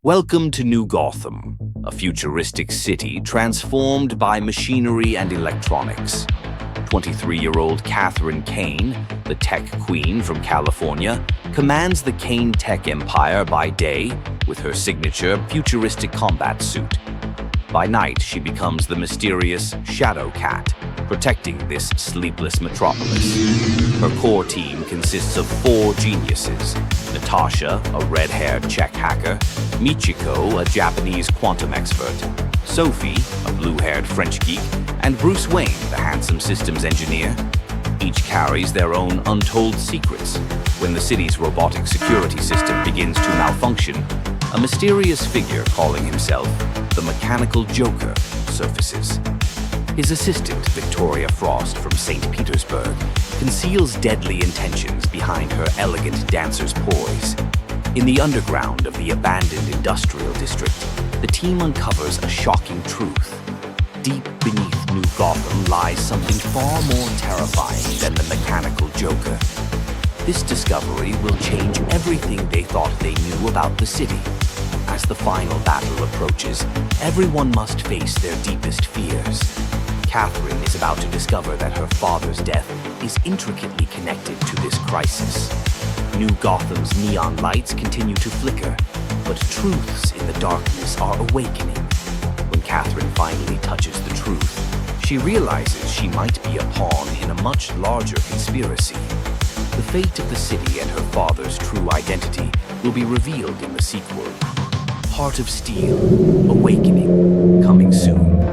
Welcome to New Gotham, a futuristic city transformed by machinery and electronics. 23-year-old Katherine Kane, the tech queen from California, commands the Kane tech empire by day with her signature futuristic combat suit. By night, she becomes the mysterious Shadow Cat, protecting this sleepless metropolis. Her core team consists of 4 geniuses: Natasha, a red-haired Czech hacker; Michiko, a Japanese quantum expert; Sophie, a blue-haired French geek; and Bruce Wayne, the handsome systems engineer. Each carries their own untold secrets. When the city's robotic security system begins to malfunction, a mysterious figure calling himself the Mechanical Joker surfaces. His assistant, Victoria Frost from St. Petersburg, conceals deadly intentions behind her elegant dancer's poise. In the underground of the abandoned industrial district, the team uncovers a shocking truth. Deep beneath New Gotham lies something far more terrifying than the Mechanical Joker. This discovery will change everything they thought they knew about the city. As the final battle approaches, everyone must face their deepest fears. Katherine is about to discover that her father's death is intricately connected to this crisis. New Gotham's neon lights continue to flicker, but truths in the darkness are awakening. When Katherine finally touches the truth, she realizes she might be a pawn in a much larger conspiracy. The fate of the city and her father's true identity will be revealed in the sequel. Heart of Steel, Awakening, coming soon.